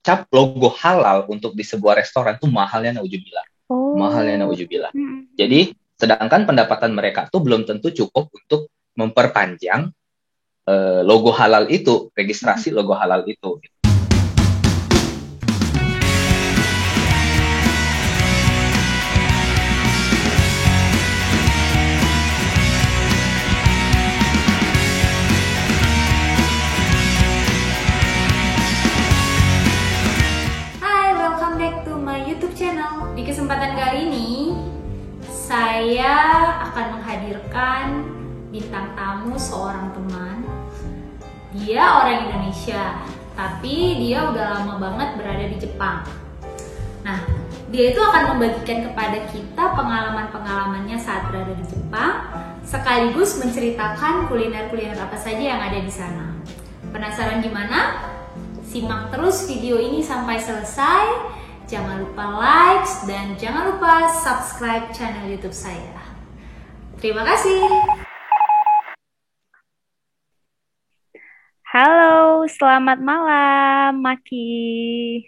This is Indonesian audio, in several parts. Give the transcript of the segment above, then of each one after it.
cap logo halal untuk di sebuah restoran tuh mahalnya nauzubillah. Mahalnya Oh. nauzubillah. Mm-mm. Jadi sedangkan pendapatan mereka tuh belum tentu cukup untuk memperpanjang logo halal itu, Mm-mm. registrasi logo halal itu. Hai, welcome back to my YouTube channel. Di kesempatan kali ini, saya akan menghadirkan bintang tamu seorang teman. Dia orang Indonesia, tapi dia udah lama banget berada di Jepang. Nah, dia itu akan membagikan kepada kita pengalaman-pengalamannya saat berada di Jepang, sekaligus menceritakan kuliner-kuliner apa saja yang ada di sana. Penasaran gimana? Simak terus video ini sampai selesai. Jangan lupa like dan jangan lupa subscribe channel YouTube saya. Terima kasih. Halo, selamat malam, Maki.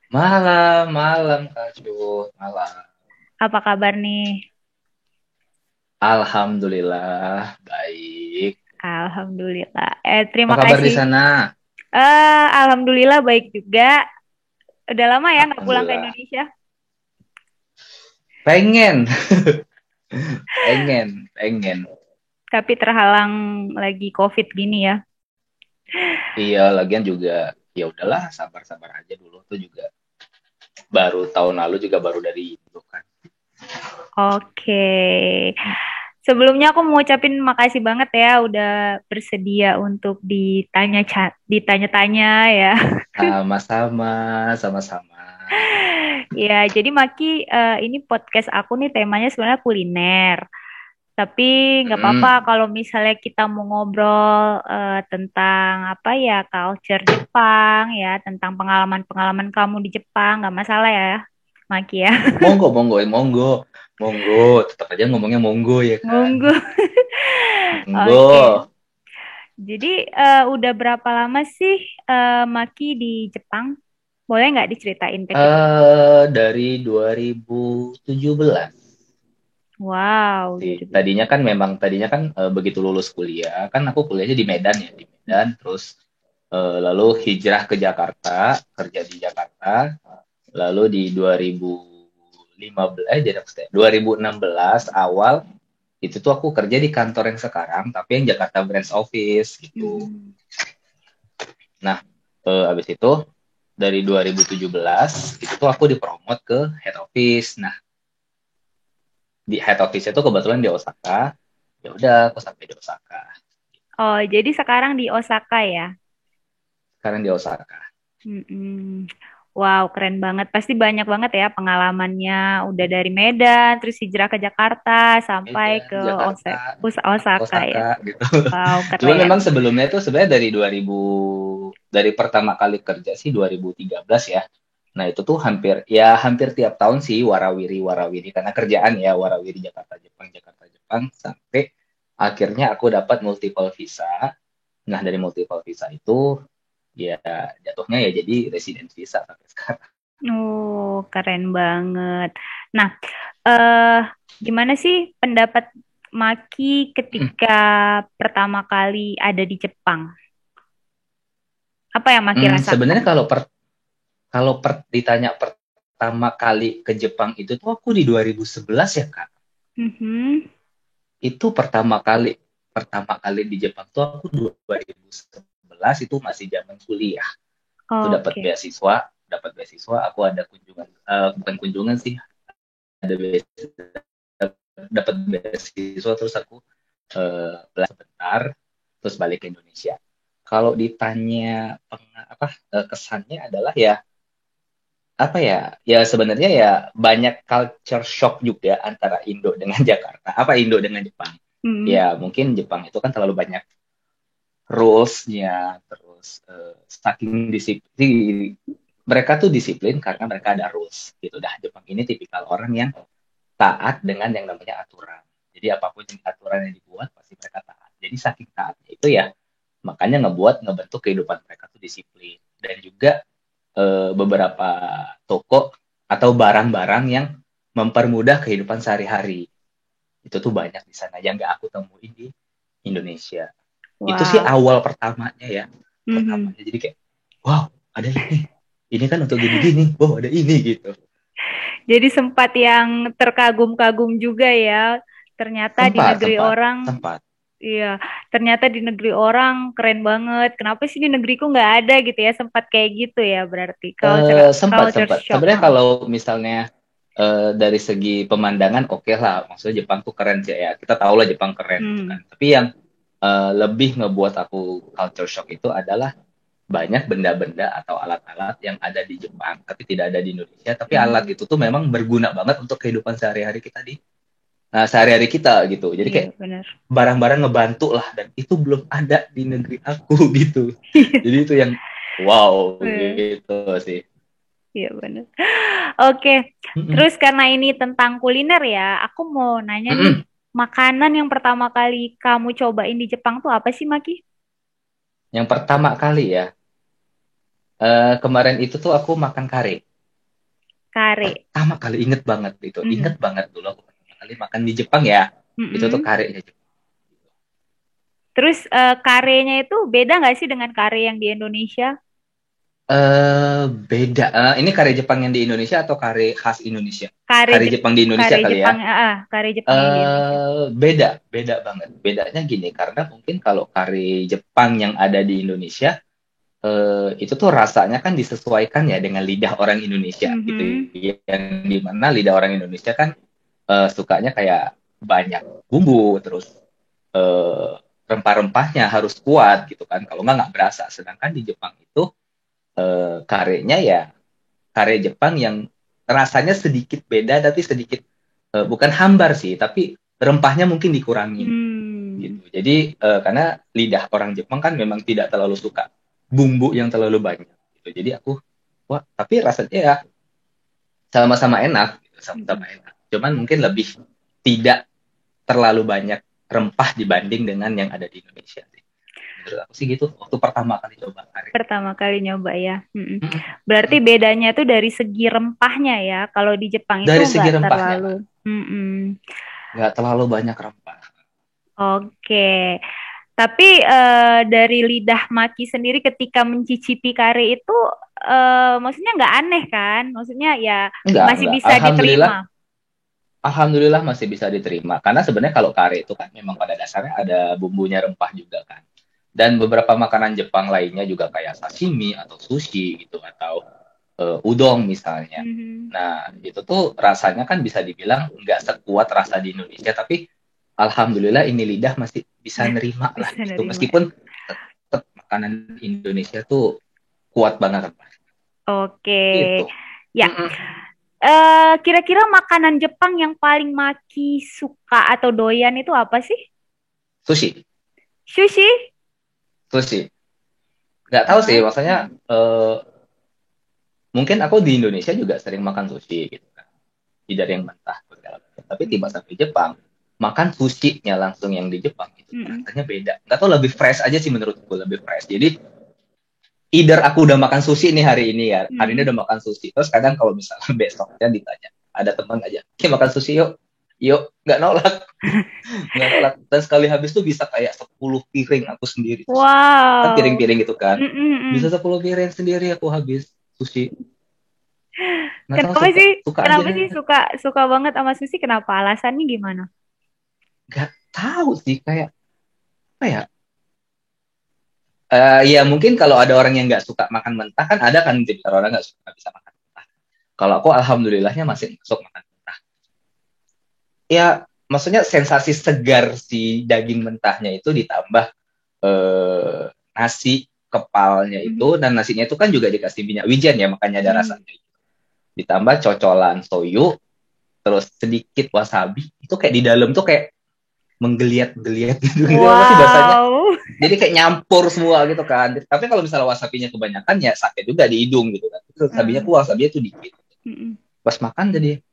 Malam, malam Kak Cut, malam. Apa kabar nih? Alhamdulillah, baik. Alhamdulillah. Apa Terima kabar di kasih. sana? Alhamdulillah baik juga. Udah lama ya nggak pulang ke Alhamdulillah. Indonesia? Pengen, pengen. Tapi terhalang lagi COVID gini ya. Iya, lagian juga ya udahlah, sabar-sabar aja dulu tuh juga. Baru tahun lalu juga baru dari itu kan. Oke. Sebelumnya aku mau ucapin makasih banget ya udah bersedia untuk ditanya-tanya ya. Sama-sama, sama-sama. Ya, jadi Maki, ini podcast aku nih temanya sebenarnya kuliner. Tapi nggak apa-apa Hmm. kalau misalnya kita mau ngobrol tentang apa ya, culture Jepang ya, tentang pengalaman-pengalaman kamu di Jepang, nggak masalah ya, Maki ya. Monggo. Tetap aja ngomongnya monggo ya kan. Monggo. Oke. Monggo. Jadi udah berapa lama sih Maki di Jepang? Boleh nggak diceritain ke kita? Dari 2017 Wow, sih. 17. Tadinya kan begitu lulus kuliah, kan aku kuliahnya di Medan ya, di Medan, terus lalu hijrah ke Jakarta, kerja di Jakarta, lalu di 2015 jadi apa sih? 2016 awal itu tuh aku kerja di kantor yang sekarang, tapi yang Jakarta branch office gitu. Mm-mm. Nah, abis itu dari 2017 itu tuh aku dipromot ke head office. Nah, di head office itu kebetulan di Osaka. Ya udah, aku sampai di Osaka. Oh, jadi sekarang di Osaka ya? Sekarang di Osaka. Mm-mm. Wow, keren banget. Pasti banyak banget ya pengalamannya. Udah dari Medan, terus hijrah ke Jakarta, sampai ke Medan, Jakarta, Osaka ya. Osaka gitu. Wow, Cuman keren. memang sebelumnya itu sebenarnya dari pertama kali kerja sih 2013 ya. Nah, itu tuh hampir tiap tahun sih warawiri karena kerjaan ya warawiri Jakarta Jepang sampai akhirnya aku dapat multiple visa. Nah, dari multiple visa itu ya jatuhnya ya jadi resident visa sampai sekarang. Oh, keren banget. Nah, eh gimana sih pendapat Maki ketika pertama kali ada di Jepang? Apa yang Maki rasakan? Sebenarnya kalau ditanya pertama kali ke Jepang itu tuh aku di 2011 ya, Kak. Mhm. Itu pertama kali di Jepang tuh aku 2011 itu masih zaman kuliah. Itu Oke. dapat beasiswa, aku ada kunjungan bukan kunjungan sih, ada beasiswa, dapat beasiswa terus aku belajar sebentar terus balik ke Indonesia. Kalau ditanya kesannya adalah ya apa ya ya sebenarnya ya banyak culture shock juga antara Indo dengan Jakarta Indo dengan Jepang. Mhm. Ya mungkin Jepang itu kan terlalu banyak rules-nya, terus saking disiplin, mereka tuh disiplin karena mereka ada rules gitu dah. Jepang ini tipikal orang yang taat dengan yang namanya aturan. Jadi apapun yang aturan yang dibuat pasti mereka taat. Jadi saking taatnya itu ya makanya ngebentuk kehidupan mereka tuh disiplin. Dan juga beberapa toko atau barang-barang yang mempermudah kehidupan sehari-hari. Itu tuh banyak di sana yang nggak aku temuin di Indonesia. Itu sih Wow. awal pertamanya ya. Mhm. Pertamanya jadi kayak, wow, ada ini. Ini kan untuk gini-gini. Wow, ada ini gitu. Jadi sempat yang terkagum-kagum juga ya. Ternyata di negeri orang, Sempat. iya, ternyata di negeri orang keren banget. Kenapa sih di negeriku nggak ada gitu ya? Sempat kayak gitu ya berarti Sempat. culture shock. Sebenarnya kalau misalnya dari segi pemandangan oke lah, maksudnya Jepang tuh keren sih ya. Kita tahu lah Jepang keren gitu kan. Tapi yang lebih ngebuat aku culture shock itu adalah banyak benda-benda atau alat-alat yang ada di Jepang tapi tidak ada di Indonesia. Tapi alat itu tuh memang berguna banget untuk kehidupan sehari-hari kita sehari-hari kita gitu. Jadi Iya, kayak benar. barang-barang ngebantu lah dan itu belum ada di negeri aku gitu. Jadi itu yang wow gitu sih. Iya benar. Oke, terus karena ini tentang kuliner ya, aku mau nanya nih, makanan yang pertama kali kamu cobain di Jepang tuh apa sih, Maki? Yang pertama kali ya, kemarin itu tuh aku makan kare. Kare. Pertama kali inget banget itu, inget banget dulu aku pertama kali makan di Jepang ya, itu tuh karenya Jepang. Terus karenya itu beda nggak sih dengan kare yang di Indonesia? Beda. Ini kare Jepang yang di Indonesia atau kare khas Indonesia? Kare Jepang di Indonesia kare kali Jepang, ya. kare Jepang yang di Indonesia. Beda banget. Bedanya gini, karena mungkin kalau kare Jepang yang ada di Indonesia itu tuh rasanya kan disesuaikan ya dengan lidah orang Indonesia gitu. Yang dimana lidah orang Indonesia kan sukanya kayak banyak bumbu, terus rempah-rempahnya harus kuat gitu kan. Kalau nggak berasa. Sedangkan di Jepang itu karenya ya kare Jepang yang rasanya sedikit beda tapi sedikit bukan hambar sih tapi rempahnya mungkin dikurangin gitu. Jadi karena lidah orang Jepang kan memang tidak terlalu suka bumbu yang terlalu banyak gitu. Jadi aku tapi rasanya ya sama-sama enak gitu, sama-sama enak. Cuman mungkin lebih tidak terlalu banyak rempah dibanding dengan yang ada di Indonesia sih. Menurut aku sih gitu waktu pertama kali coba kare. Pertama kali nyoba ya. Berarti bedanya tuh dari segi rempahnya ya. Kalau di Jepang dari itu segi nggak rempahnya terlalu. Nggak terlalu banyak rempah. Oke. Tapi dari lidah Maki sendiri ketika mencicipi kare itu maksudnya nggak aneh kan? Maksudnya ya masih Enggak. bisa diterima. Alhamdulillah masih bisa diterima. Karena sebenarnya kalau kare itu kan memang pada dasarnya ada bumbunya rempah juga kan. Dan beberapa makanan Jepang lainnya juga kayak sashimi atau sushi gitu atau udon misalnya. Nah itu tuh rasanya kan bisa dibilang nggak sekuat rasa di Indonesia, tapi alhamdulillah ini lidah masih bisa nerima lah gitu. Meskipun tetap makanan Indonesia tuh kuat banget. Oke. Gitu. Ya. Kira-kira makanan Jepang yang paling Maki suka atau doyan itu apa sih? Sushi. Nggak tahu sih, maksudnya mungkin aku di Indonesia juga sering makan sushi gitu kan, tidak yang mentah tapi tiba sampai Jepang makan sushi-nya langsung yang di Jepang itu rasanya beda. Nggak tahu, lebih fresh aja sih menurutku, lebih fresh. Jadi either aku udah makan sushi nih hari ini ya, hari ini udah makan sushi, terus kadang kalau misalnya besoknya ditanya ada teman aja, makan sushi yuk, nggak nolak. Dan sekali habis tuh bisa kayak 10 piring aku sendiri. Wow. Kan piring-piring gitu kan. Bisa 10 piring sendiri aku habis sushi. Kenapa sih suka banget sama sushi? Kenapa? Alasannya gimana? Gak tahu sih, kayak apa ya? Ya mungkin kalau ada orang yang nggak suka makan mentah kan ada kan tipikal orang nggak bisa makan mentah. Kalau aku alhamdulillahnya masih masuk makan mentah. Ya maksudnya sensasi segar si daging mentahnya itu ditambah nasi kepalnya itu, dan nasinya itu kan juga dikasih minyak wijen ya, makanya ada rasanya. Ditambah cocolan soyu, terus sedikit wasabi, itu kayak di dalam tuh kayak menggeliat-geliat gitu. Masih bahasanya. Jadi kayak nyampur semua gitu kan. Tapi kalau misalnya wasabinya kebanyakan ya sakit juga di hidung gitu kan. Terus wasabinya tuh dikit. Pas makan jadi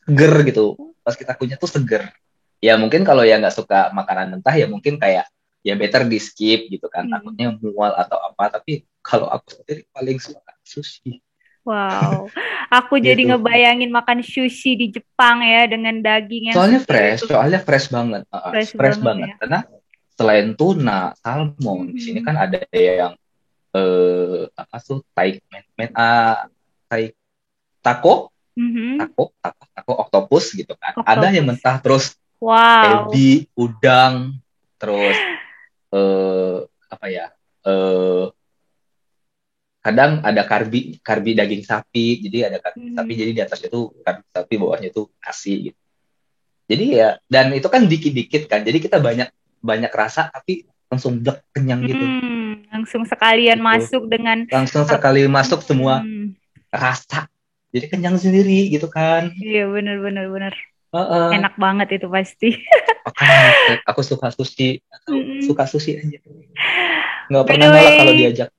seger gitu. Pas kita kunyah tuh seger. Ya mungkin kalau yang nggak suka makanan mentah ya mungkin kayak ya better di skip gitu kan, takutnya mual atau apa. Tapi kalau aku sendiri paling suka sushi. Wow, aku jadi gitu. ngebayangin makan sushi di Jepang ya dengan daging yang Soalnya segar itu fresh banget, fresh fresh banget banget. ya. Karena selain tuna, salmon, di sini Mhm. kan ada yang apa tuh, tai taco, Mhm. oktopus gitu kan. Ada yang Oktopus. mentah, terus Wow. ebi, udang, terus apa ya? eh Kadang ada karbi daging sapi, jadi ada karbi sapi, Mhm. jadi di atasnya tuh karbi sapi, bawahnya tuh nasi gitu. Jadi ya, dan itu kan dikit-dikit kan, jadi kita banyak banyak rasa tapi langsung blek, kenyang gitu. Langsung sekalian Gitu. masuk dengan Langsung sekali masuk semua hmm, rasa, jadi kenyang sendiri gitu kan. iya benar-benar benar. Heeh. Enak banget itu pasti. Makanya aku suka sushi, aku Mm-mm. suka sushi aja, nggak By pernah the nolak kalau way, diajak.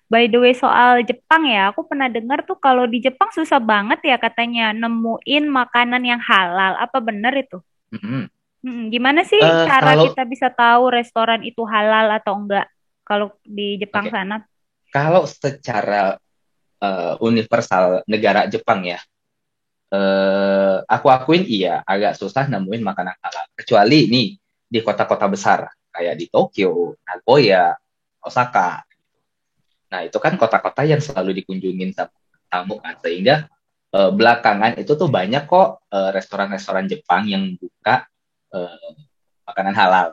by the way soal Jepang ya, aku pernah dengar tuh kalau di Jepang susah banget ya katanya nemuin makanan yang halal. Apa benar itu? Mm-mm. Gimana sih cara Kalau kita bisa tahu restoran itu halal atau enggak kalau di Jepang oke, sana? kalau secara universal negara Jepang ya, aku akuin iya agak susah nemuin makanan halal. Kecuali nih di kota-kota besar kayak di Tokyo, Nagoya, Osaka. Nah itu kan kota-kota yang selalu dikunjungin sama tamu kan, sehingga belakangan itu tuh banyak kok restoran-restoran Jepang yang buka eh, makanan halal.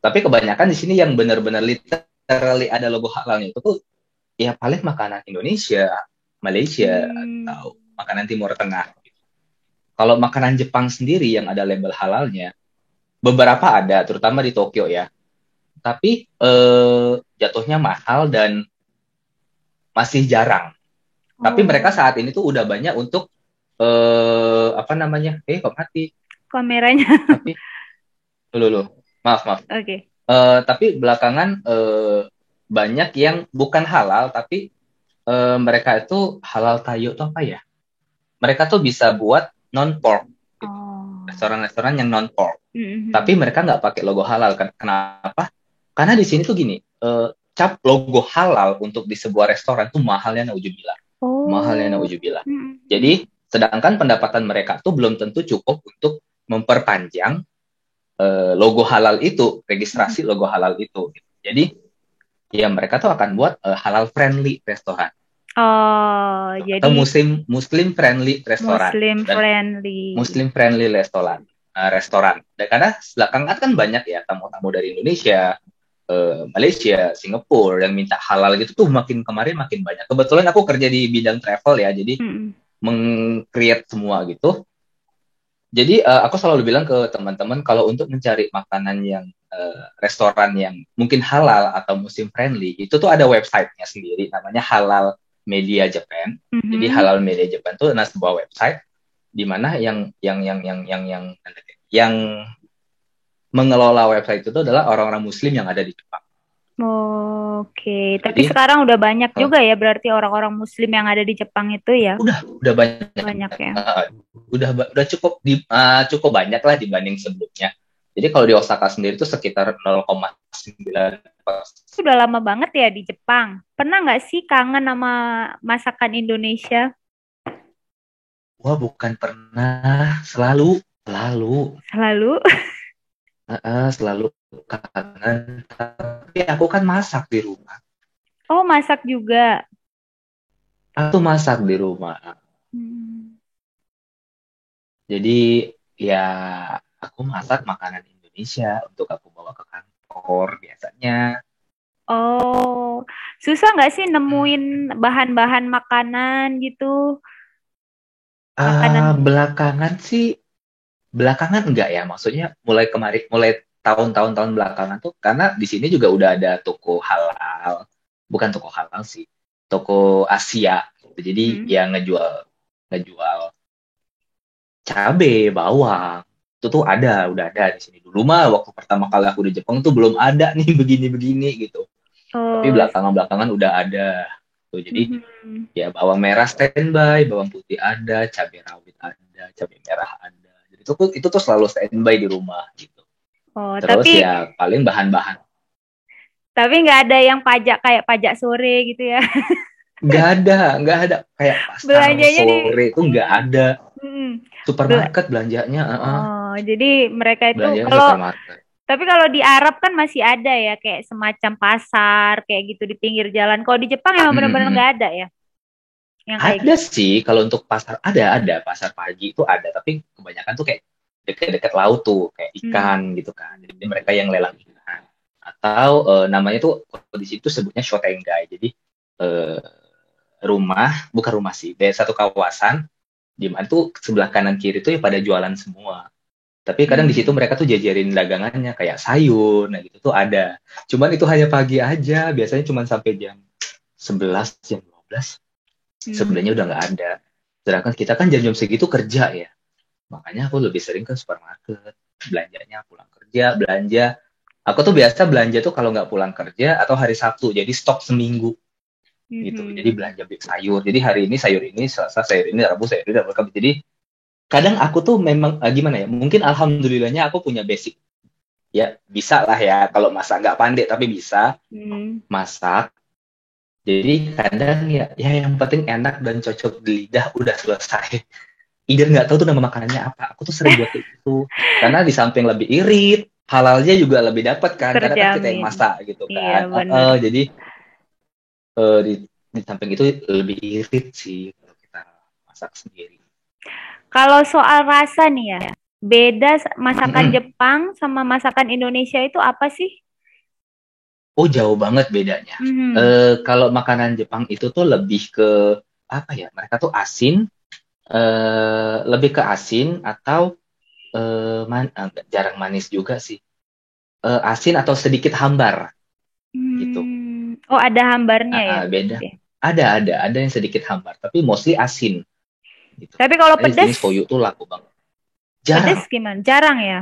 Tapi kebanyakan di sini yang benar-benar literally ada logo halalnya itu tuh ya paling makanan Indonesia, Malaysia, Hmm. atau makanan Timur Tengah. Kalau makanan Jepang sendiri yang ada label halalnya, beberapa ada, terutama di Tokyo ya. Tapi jatuhnya mahal dan masih jarang. Tapi mereka Oh, saat ini tuh udah banyak untuk apa namanya? Kok mati? kameranya. Tapi dulu, maaf maaf. Oke. Tapi belakangan banyak yang bukan halal, tapi mereka itu halal tayo atau apa ya? Mereka tuh bisa buat non pork, gitu. Oh. Restoran-restoran yang non pork. Tapi Mhm. mereka nggak pakai logo halal kan? Kenapa? Karena di sini tuh gini, cap logo halal untuk di sebuah restoran tuh mahalnya Oh. naujubillah. Mhm. Jadi sedangkan pendapatan mereka tuh belum tentu cukup untuk memperpanjang logo halal itu, registrasi logo halal itu. Jadi ya mereka tuh akan buat halal friendly restoran Oh, atau jadi muslim friendly restoran Muslim dan friendly. Muslim friendly restoran. Dan karena belakangan kan banyak ya tamu-tamu dari Indonesia, Malaysia, Singapura yang minta halal gitu tuh makin kemarin makin banyak. Kebetulan aku kerja di bidang travel ya, jadi Mm-mm. meng-create semua gitu. Jadi aku selalu bilang ke teman-teman kalau untuk mencari makanan yang restoran yang mungkin halal atau Muslim friendly itu tuh ada websitenya sendiri namanya Halal Media Japan. Jadi Mhm. Halal Media Japan tuh adalah sebuah website di mana yang mengelola website itu adalah orang-orang Muslim yang ada di Jepang. Oke, tapi Jadi sekarang udah banyak uh, juga ya berarti orang-orang Muslim yang ada di Jepang itu ya. udah banyak, Banyak ya. udah cukup banyak lah dibanding sebelumnya. Jadi kalau di Osaka sendiri itu sekitar 0,9%. Sudah lama banget ya di Jepang. Pernah nggak sih kangen sama masakan Indonesia? Wah, bukan pernah, selalu, Selalu. selalu kangen. Tapi aku kan masak di rumah. Oh, masak juga. Aku masak di rumah. Hmm. Jadi ya aku masak makanan Indonesia untuk aku bawa ke kantor biasanya. Oh, susah nggak sih nemuin bahan-bahan makanan gitu? Makanan. Belakangan enggak ya, maksudnya mulai tahun-tahun belakangan tuh karena di sini juga udah ada toko halal, bukan toko halal sih, toko Asia gitu. Jadi Hmm. ya ngejual ngejual cabe, bawang, itu tuh udah ada di sini. Dulu mah waktu pertama kali aku di Jepang tuh belum ada nih begini-begini gitu. Tapi Oh, belakangan udah ada. Tuh, jadi mhm. ya bawang merah standby, bawang putih ada, cabai rawit ada, cabai merah ada. Jadi itu tuh selalu standby di rumah gitu. Oh, Terus tapi ya paling bahan-bahan. nggak ada yang pajak kayak pajak sore gitu ya. nggak ada kayak pasar Belanjanya di sore itu nggak ada. mm, Supermarket belanjanya, oh, jadi mereka itu belanjanya kalau supermarket. tapi kalau di Arab kan masih ada ya kayak semacam pasar kayak gitu di pinggir jalan. Kalau di Jepang emang benar-benar Mm-mm. nggak ada ya yang kayak Ada gitu. sih kalau untuk pasar ada pasar pagi itu ada, tapi kebanyakan tuh kayak dekat-dekat laut tuh kayak ikan Hmm. gitu kan. Jadi mereka yang lelang ikan. Atau namanya tuh kalau di situ sebutnya shotengai. Jadi eh, bukan rumah sih, dari satu kawasan di mana tuh sebelah kanan kiri tuh ya pada jualan semua. Tapi kadang di situ Hmm. mereka tuh jajarin dagangannya kayak sayur, nah gitu tuh ada. Cuman itu hanya pagi aja, biasanya cuman sampai jam 11, jam 12. Sebenarnya Hmm. udah nggak ada. Sedangkan kita kan jam-jam segitu kerja ya. Makanya aku lebih sering ke supermarket. Belanjanya pulang kerja, belanja. Aku tuh biasa belanja tuh kalau nggak pulang kerja atau hari Sabtu. Jadi stok seminggu gitu. Jadi Hmm. belanja beli sayur. Jadi hari ini sayur ini, Selasa sayur ini, Rabu sayur ini, Rabu. Jadi kadang aku tuh memang gimana ya? Mungkin alhamdulillahnya aku punya basic. Ya bisa lah ya. Kalau masak nggak pandai tapi bisa Hmm. masak. Jadi kadang ya yang penting enak dan cocok di lidah udah selesai. Either nggak tahu tuh nama makanannya apa. Aku tuh sering buat kayak gitu. Karena di samping lebih irit, halalnya juga lebih dapat kan. Karena kan kita yang Terjamin. masak gitu Iya kan. benar. Jadi di samping itu lebih irit sih kalau kita masak sendiri. Kalau soal rasa nih ya, beda masakan Mm-mm. Jepang sama masakan Indonesia itu apa sih? Oh jauh banget bedanya. Hmm. Kalau makanan Jepang itu tuh lebih ke apa ya? Mereka tuh asin, lebih ke asin atau jarang manis juga sih. Asin atau sedikit hambar gitu. Oh ada hambarnya ya Beda. berarti. Ada yang sedikit hambar, tapi mostly asin gitu. Tapi kalau Di sini pedes, soyu tuh laku banget. pedes Jarang, gimana? Jarang ya.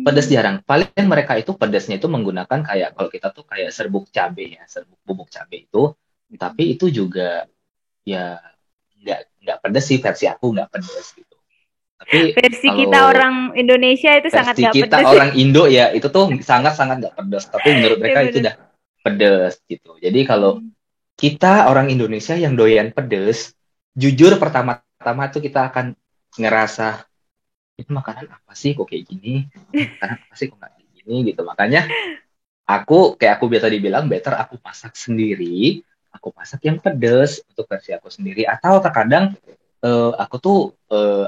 pedas jarang. Paling mereka itu pedasnya itu menggunakan kayak kalau kita tuh kayak serbuk cabe ya, serbuk bubuk cabe itu. Tapi itu juga ya nggak pedas sih, versi aku nggak pedas gitu. Tapi Versi kita kalau orang Indonesia itu sangat versi gak kita pedes ya. orang Indo ya itu tuh sangat-sangat nggak pedas. Tapi menurut Ya mereka itu bener. udah pedas gitu. Jadi kalau kita orang Indonesia yang doyan pedas, jujur pertama-tama tuh kita akan ngerasa itu makanan apa sih kok kayak gini, makanan apa sih kok nggak kayak gini gitu. Makanya kayak aku biasa dibilang better aku masak sendiri, aku masak yang pedas untuk versi aku sendiri. Atau terkadang aku tuh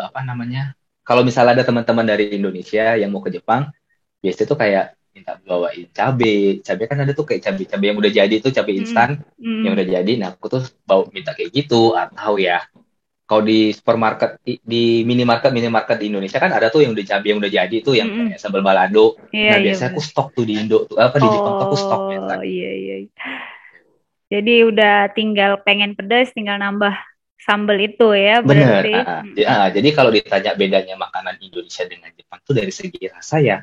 apa namanya, kalau misalnya ada teman-teman dari Indonesia yang mau ke Jepang, biasanya tuh kayak minta bawain cabe kan ada tuh kayak cabe yang udah jadi tuh cabe Hmm. instan yang udah jadi. Nah aku tuh minta kayak gitu. Atau ya kalau di supermarket di minimarket di Indonesia kan ada tuh yang udah cabe yang udah jadi tuh yang kayak sambal balado. Iya Nah iya biasanya aku benar. stok tuh di Indo tuh apa di Jepang tuh aku stok Oh biasa. iya iya. Jadi udah tinggal pengen pedas, tinggal nambah sambal itu ya Bener. berarti. Jadi kalau ditanya bedanya makanan Indonesia dengan Jepang tuh dari segi rasa ya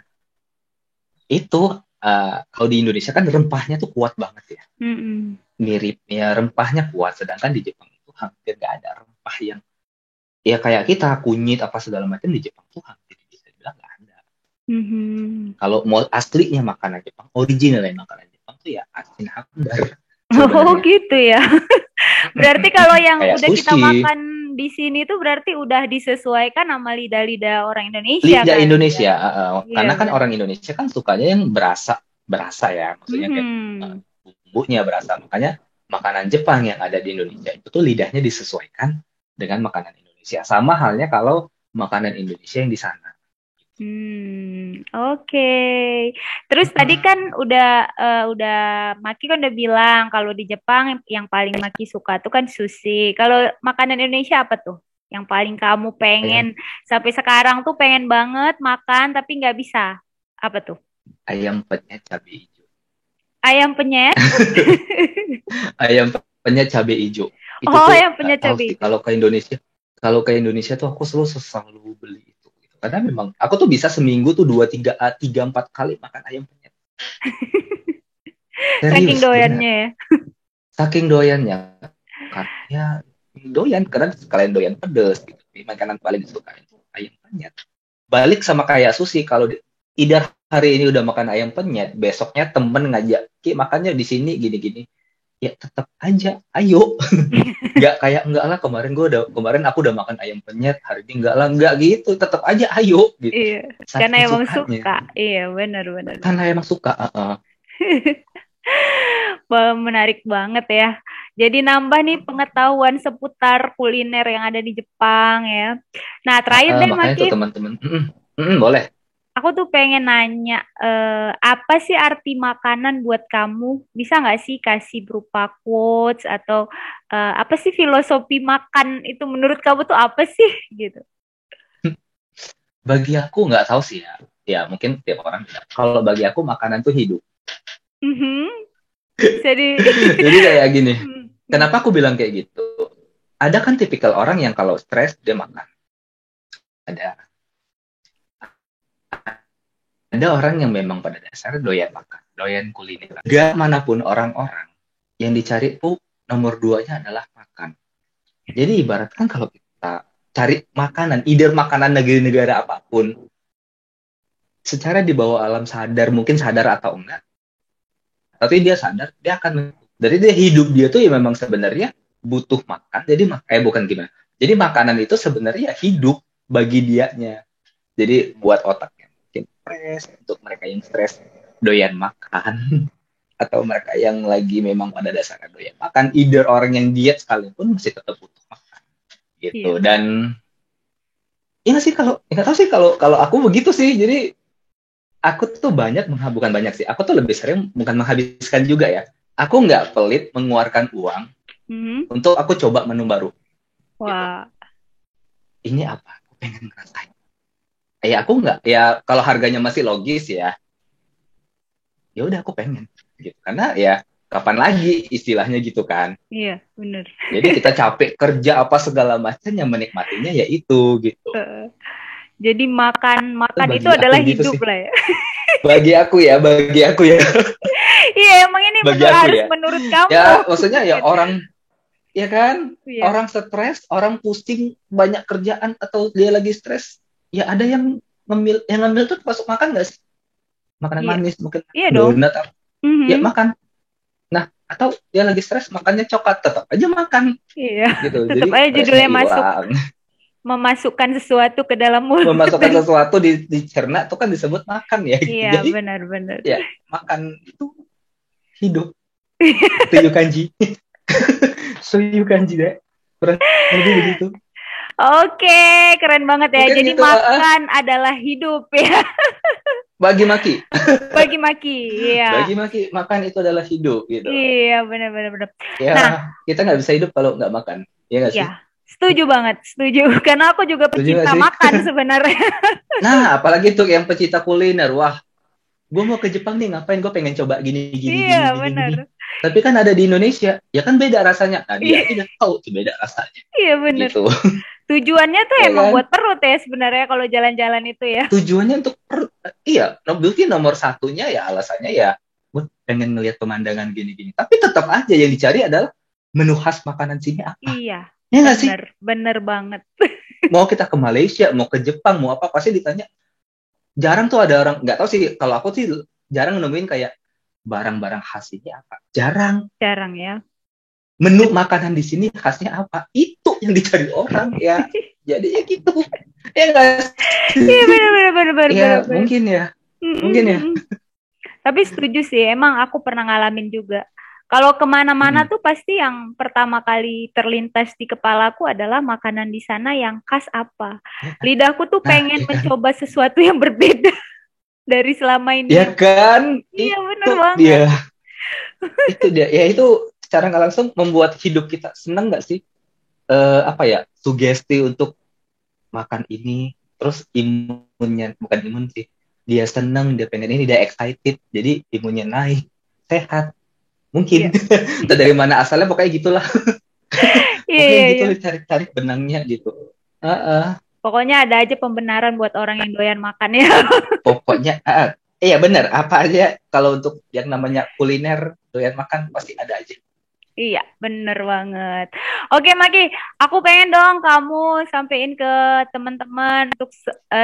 itu kalau di Indonesia kan rempahnya tuh kuat banget ya. Mm-mm. Mirip ya rempahnya kuat, sedangkan di Jepang itu hampir nggak ada rempah yang ya kayak kita kunyit apa segala macam. Di Jepang tuh hampir bisa dibilang nggak ada. Mhm. Kalau mau aslinya makanan Jepang, originalnya makanan Jepang tuh ya asin hambar Oh sebenarnya. gitu ya. Berarti kalau yang Kayak udah kita sushi. makan di sini tuh berarti udah disesuaikan sama lidah-lidah orang Indonesia Lidah kan? Indonesia, Iya karena kan benar. orang Indonesia kan sukanya yang berasa ya, maksudnya kayak Mhm. bumbunya berasa. Makanya makanan Jepang yang ada di Indonesia itu tuh lidahnya disesuaikan dengan makanan Indonesia. Sama halnya kalau makanan Indonesia yang di sana. Oke. Terus tadi kan udah Maki kan udah bilang kalau di Jepang yang paling Maki suka tuh kan sushi. Kalau makanan Indonesia apa tuh? Yang paling kamu pengen Ayam sampai sekarang tuh pengen banget makan tapi nggak bisa. Apa tuh? ayam penyet cabai hijau. Ayam penyet? Ayam penyet cabai hijau. Itu Oh, tuh ayam nggak penyet tahu cabai sih hijau. kalau ke Indonesia tuh aku selalu beli itu. Gitu. Karena memang aku tuh bisa seminggu tuh 3-4 kali makan ayam penyet. Saking Serius, benar. doyannya ya. Saking doyannya. Karena doyan, karena sekalian doyan pedes gitu. Makanan paling disuka itu ayam penyet. Balik sama kayak sushi, kalau idar hari ini udah makan ayam penyet, besoknya temen ngajak, Ki makannya di sini gini-gini. ya tetap aja ayo. Nggak kayak enggak lah kemarin aku udah makan ayam penyet, hari ini enggak lah, enggak gitu, tetap aja ayo gitu. Iya, karena Saking emang sukanya. suka. Iya, benar-benar. Karena emang suka. Wah, menarik banget ya. Jadi nambah nih pengetahuan seputar kuliner yang ada di Jepang ya. Nah, terakhir deh Makanya Maki, tuh teman-teman, boleh. aku tuh pengen nanya, apa sih arti makanan buat kamu? Bisa nggak sih kasih berupa quotes atau apa sih filosofi makan itu menurut kamu tuh apa sih gitu? Bagi aku nggak tahu sih ya. Ya mungkin tiap orang beda. Kalau bagi aku makanan tuh hidup. Mhm. Jadi, Jadi kayak gini. Hmm. Kenapa aku bilang kayak gitu? Ada kan tipikal orang yang kalau stres dia makan. Ada ada orang yang memang pada dasarnya doyan makan, doyan kuliner. Gak manapun orang-orang yang dicari tuh nomor 2-nya adalah makan. Jadi ibaratkan kalau kita cari makanan, either makanan negara-negara apapun, secara di bawah alam sadar, mungkin sadar atau enggak, tapi dia sadar, dia akan, dari dia hidup dia tuh ya memang sebenarnya butuh makan, jadi bukan gimana, jadi makanan itu sebenarnya hidup bagi dianya. Jadi buat otaknya mungkin stres, untuk mereka yang stres doyan makan, atau mereka yang lagi memang pada dasarnya doyan makan, either orang yang diet sekalipun masih tetap butuh makan gitu. Iya. Dan ya sih kalau nggak tahu sih kalau kalau aku begitu sih. Jadi aku tuh bukan banyak sih. Aku tuh lebih sering bukan menghabiskan juga ya. Aku nggak pelit mengeluarkan uang Mhm. untuk aku coba menu baru. Gitu. Wah, Ini apa? Aku pengen ngerasain. Ya aku nggak. Ya kalau harganya masih logis ya. Ya udah aku pengen. Gitu. Karena ya kapan lagi istilahnya gitu kan. iya bener. Jadi kita capek kerja apa segala macam yang menikmatinya ya itu gitu. Jadi makan Bagi itu adalah aku gitu hidup sih. lah ya. Bagi aku ya. Iya, emang ini Bagi aku harus ya. menurut kamu. Ya maksudnya ya Gitu. orang, ya kan, Iya. orang stres, orang pusing, banyak kerjaan atau dia lagi stres, ya ada yang ngemil tuh masuk makan nggak sih? Makanan Iya. manis, mungkin Iya dong. donat, ya makan. Nah, atau dia lagi stres makannya coklat, tetap aja makan. Iya. Gitu. Tetap Jadi aja judulnya stresnya masuk. hilang. Memasukkan sesuatu ke dalam mulut. Memasukkan sesuatu dicerna itu kan disebut makan ya. Iya, Jadi benar-benar. ya makan itu hidup. Suyu kanji. Suyu kanji deh. Kurang lebih begitu. Oke, keren banget ya. Mungkin Jadi gitu, makan adalah hidup ya. Bagi Maki. Bagi Maki, iya. Bagi Maki, makan itu adalah hidup gitu. Iya, benar-benar. Ya, Nah, kita nggak bisa hidup kalau nggak makan. Iya nggak sih? iya. Setuju banget, setuju. Karena aku juga Setuju nggak pecinta sih? makan sebenarnya. Nah, apalagi tuh yang pecinta kuliner. Wah, gue mau ke Jepang nih, ngapain? Gue pengen coba gini. Iya, benar. Gini. Tapi kan ada di Indonesia, ya kan beda rasanya. Nah, dia aja udah tahu tuh beda rasanya. Iya, benar. Gitu. Tujuannya tuh Ya emang kan? buat perut ya sebenarnya kalau jalan-jalan itu ya. Tujuannya untuk perut. Iya, mungkin nomor satunya ya alasannya ya gue pengen ngeliat pemandangan gini-gini. Tapi tetap aja yang dicari adalah menu khas makanan sini apa. Iya. Ya nggak sih? Bener banget. Mau kita ke Malaysia, mau ke Jepang, mau apa, pasti ditanya. Jarang tuh ada orang, nggak tahu sih, kalau aku sih jarang nemuin kayak barang-barang khas ini apa. Jarang. Jarang ya. Menu makanan di sini khasnya apa? Itu yang dicari orang ya. Jadi ya gitu. Ya nggak sih? Iya bener. Ya mungkin ya. Mungkin ya. Tapi setuju sih, emang aku pernah ngalamin juga. Kalau kemana-mana tuh pasti yang pertama kali terlintas di kepalaku adalah makanan di sana yang khas apa. Lidahku tuh pengen mencoba sesuatu yang berbeda dari selama ini. Ya kan? Iya itu bener banget. Dia. Itu dia. Ya itu secara nggak langsung membuat hidup kita seneng nggak sih? Apa ya? Sugesti untuk makan ini. Terus imunnya, bukan imun sih. Dia seneng, dia pengen ini, dia excited. Jadi imunnya naik. Sehat. Mungkin. Entah dari mana asalnya, pokoknya gitulah. Pokoknya gitu, cari-cari benangnya gitu. Pokoknya ada aja pembenaran buat orang yang doyan makan ya. Pokoknya, iya benar. Apa aja kalau untuk yang namanya kuliner, doyan makan, pasti ada aja. Iya, bener banget. Oke, Maki, aku pengen dong kamu sampein ke teman-teman untuk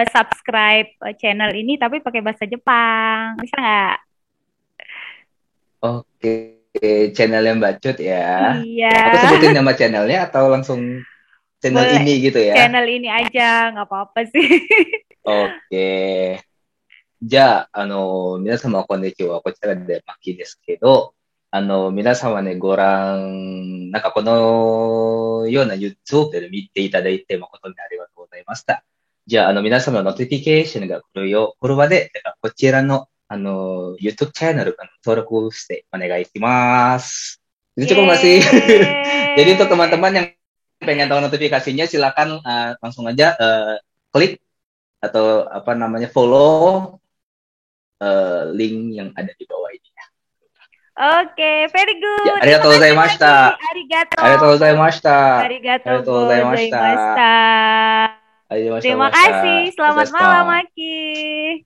subscribe channel ini, tapi pakai bahasa Jepang. Bisa nggak? Oke. channel yang Bacot ya. Iya. Aku sebutin nama channelnya atau langsung channel Boleh. ini gitu ya? Channel ini aja, nggak apa-apa sih. Oke. じゃあ、皆様こんにちは。こちらでマキですけど、皆様ね、なんかこのような YouTube で見ていただいて誠にありがとうございました。じゃあ、皆様のノティフィケーションが来るまで、こちらの、YouTube チャンネル登録してお願いします。Itu cukup nggak sih? Jadi untuk teman-teman yang pengen tahu notifikasinya, silakan langsung aja klik atau follow link yang ada di bawah ini ya. Oke, very good. Ya, arigatou gozaimashita. Arigato. Arigatou gozaimashita. Arigato Arigatou gozaimashita. gozaimashita. Terima kasih. Selamat malam, Maki.